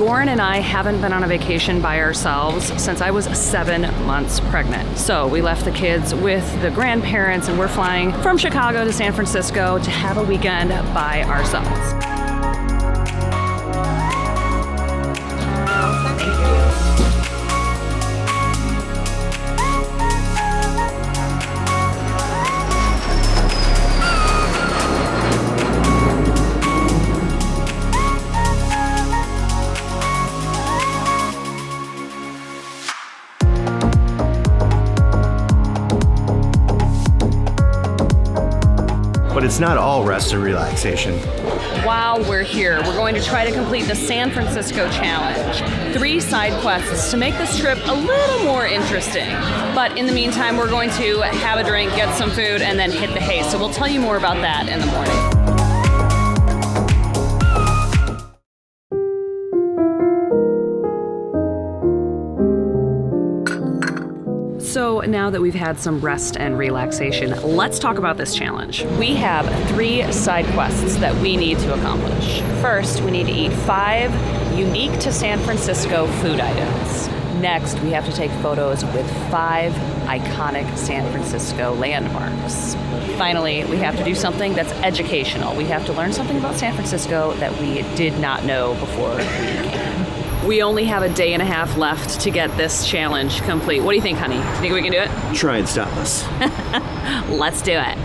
Goran and I haven't been on a vacation by ourselves since I was 7 months pregnant. So we left the kids with the grandparents and we're flying from Chicago to San Francisco to have a weekend by ourselves. But it's not all rest and relaxation. While we're here, we're going to try to complete the San Francisco Challenge. 3 side quests to make this trip a little more interesting. But in the meantime, we're going to have a drink, get some food, and then hit the hay. So we'll tell you more about that in the morning. So now that we've had some rest and relaxation, let's talk about this challenge. We have 3 side quests that we need to accomplish. First, we need to eat 5 unique to San Francisco food items. Next, we have to take photos with 5 iconic San Francisco landmarks. Finally, we have to do something that's educational. We have to learn something about San Francisco that we did not know before we came. We only have a day and a half left to get this challenge complete. What do you think, honey? Do you think we can do it? Try and stop us. Let's do it.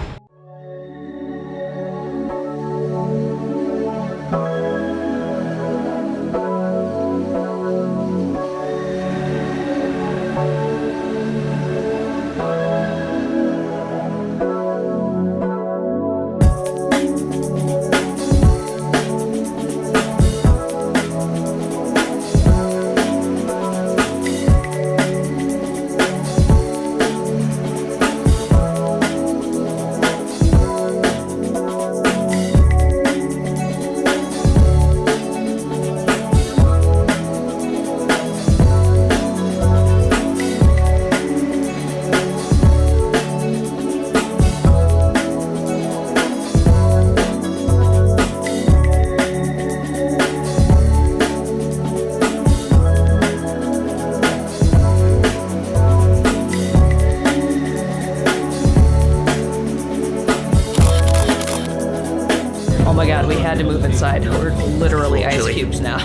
Oh my God, we had to move inside. We're literally ice cubes now.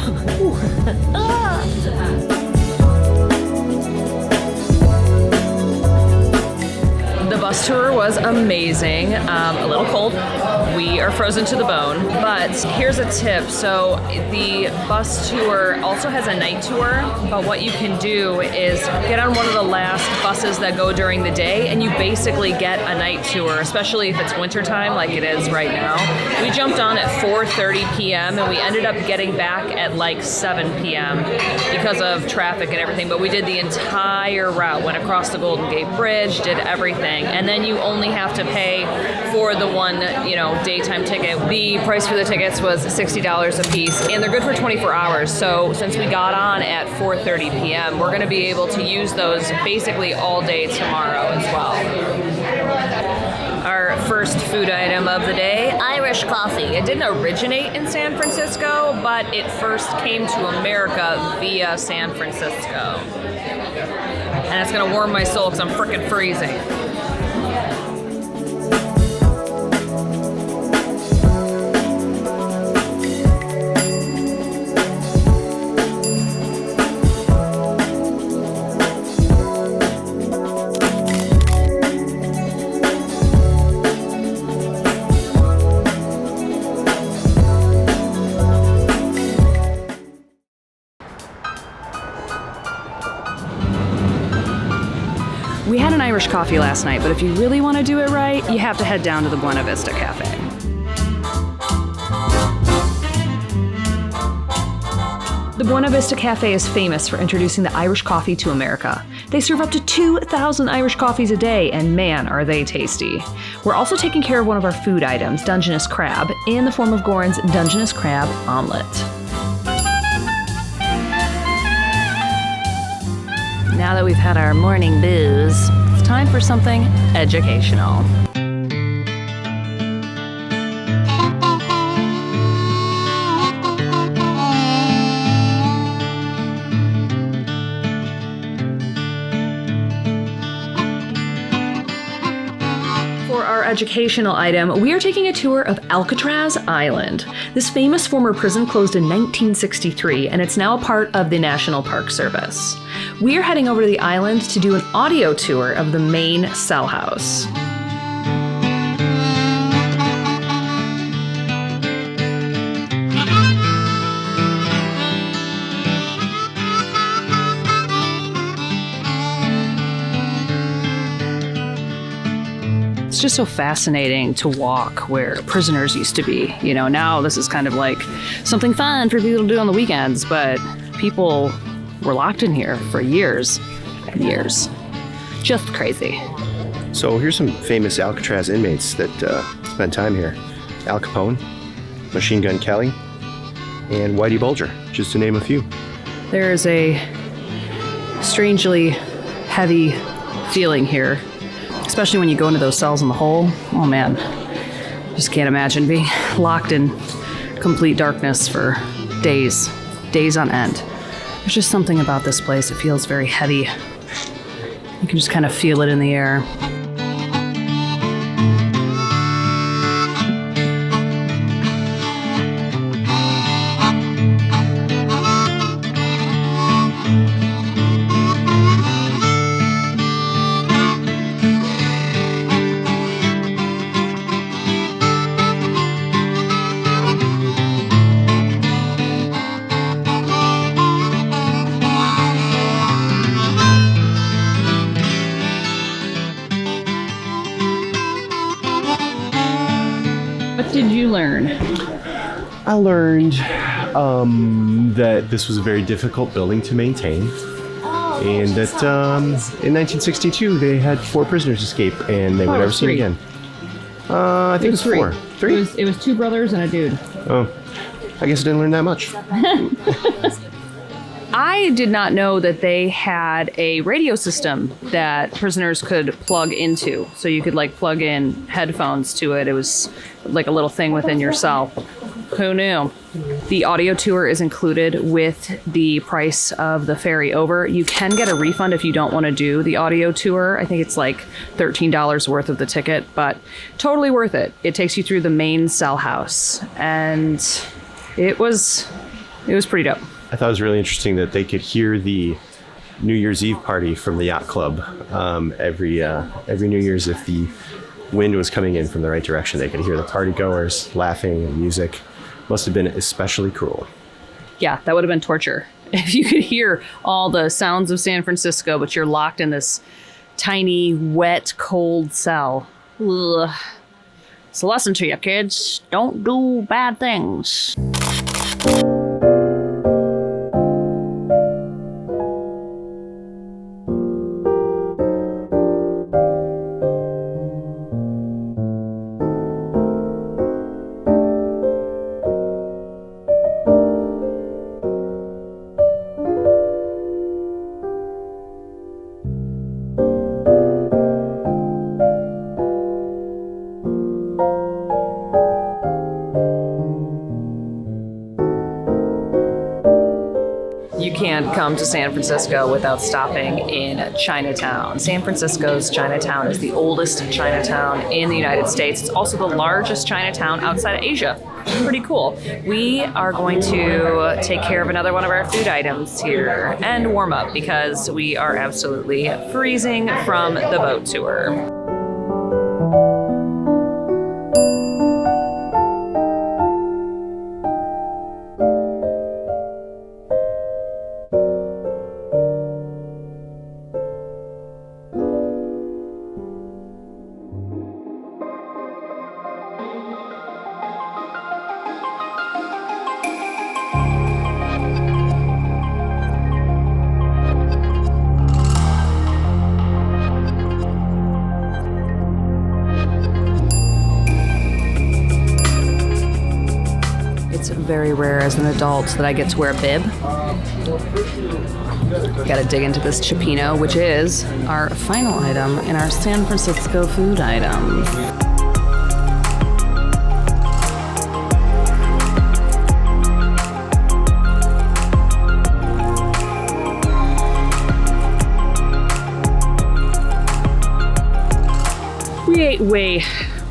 The bus tour was amazing. A little cold. We are frozen to the bone, but here's a tip. So the bus tour also has a night tour, but what you can do is get on one of the last buses that go during the day, and you basically get a night tour, especially if it's wintertime like it is right now. We jumped on at 4:30 p.m. and we ended up getting back at like 7 p.m. because of traffic and everything, but we did the entire route, went across the Golden Gate Bridge, did everything, and then you only have to pay for the one, daytime ticket. The price for the tickets was $60 a piece, and they're good for 24 hours. So since we got on at 4:30 p.m., we're going to be able to use those basically all day tomorrow as well. Our first food item of the day, Irish coffee. It didn't originate in San Francisco, but it first came to America via San Francisco. And it's going to warm my soul because I'm freaking freezing. We had an Irish coffee last night, but if you really want to do it right, you have to head down to the Buena Vista Café. The Buena Vista Café is famous for introducing the Irish coffee to America. They serve up to 2,000 Irish coffees a day, and man, are they tasty. We're also taking care of one of our food items, Dungeness crab, in the form of Goran's Dungeness crab omelet. Now that we've had our morning booze, it's time for something educational. educational item, we are taking a tour of Alcatraz Island. This famous former prison closed in 1963, and it's now a part of the National Park Service. We are heading over to the island to do an audio tour of the main cell house. It's just so fascinating to walk where prisoners used to be. You know, now this is kind of like something fun for people to do on the weekends, but people were locked in here for years and years. Just crazy. So here's some famous Alcatraz inmates that spent time here. Al Capone, Machine Gun Kelly, and Whitey Bulger, just to name a few. There's a strangely heavy feeling here, especially when you go into those cells in the hole. Oh man, just can't imagine being locked in complete darkness for days on end. There's just something about this place. It feels very heavy. You can just kind of feel it in the air. What did you learn? I learned that this was a very difficult building to maintain, and that in 1962 they had 4 prisoners escape, and they were never seen again. I think it was 4. 3? It was 2 brothers and a dude. Oh, I guess I didn't learn that much. I did not know that they had a radio system that prisoners could plug into. So you could like plug in headphones to it. It was like a little thing within your cell. Who knew? The audio tour is included with the price of the ferry over. You can get a refund if you don't want to do the audio tour. I think it's like $13 worth of the ticket, but totally worth it. It takes you through the main cell house, and it was pretty dope. I thought it was really interesting that they could hear the New Year's Eve party from the yacht club every New Year's. If the wind was coming in from the right direction, they could hear the party goers laughing and music. Must have been especially cruel. Yeah, that would have been torture. If you could hear all the sounds of San Francisco, but you're locked in this tiny, wet, cold cell. Ugh. It's a lesson to you, kids. Don't do bad things. You can't come to San Francisco without stopping in Chinatown. San Francisco's Chinatown is the oldest Chinatown in the United States. It's also the largest Chinatown outside of Asia. Pretty cool. We are going to take care of another one of our food items here and warm up because we are absolutely freezing from the boat tour. It's very rare as an adult that I get to wear a bib. Gotta dig into this cioppino, which is our final item in our San Francisco food items. We ate way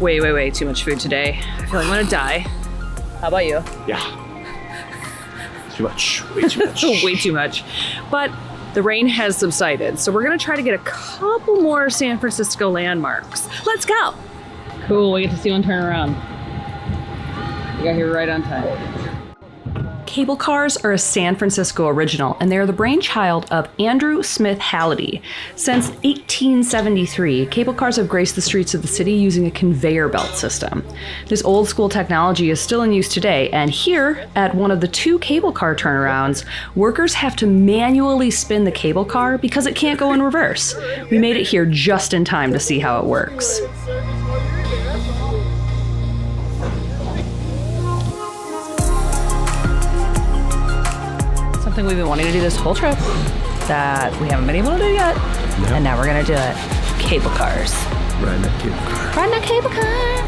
way too much food today. I feel like I'm gonna die. How about you? Yeah. Too much. Way too much. Way too much. But the rain has subsided, so we're gonna try to get a couple more San Francisco landmarks. Let's go. Cool, we get to see one turn around. We got here right on time. Cable cars are a San Francisco original, and they are the brainchild of Andrew Smith Halliday. Since 1873, cable cars have graced the streets of the city using a conveyor belt system. This old school technology is still in use today, and here, at one of the 2 cable car turnarounds, workers have to manually spin the cable car because it can't go in reverse. We made it here just in time to see how it works. Something we've been wanting to do this whole trip that we haven't been able to do yet. Yep. And now we're gonna do it. Cable cars. Riding that cable car. Riding a cable car.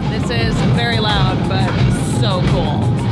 This is very loud, but so cool.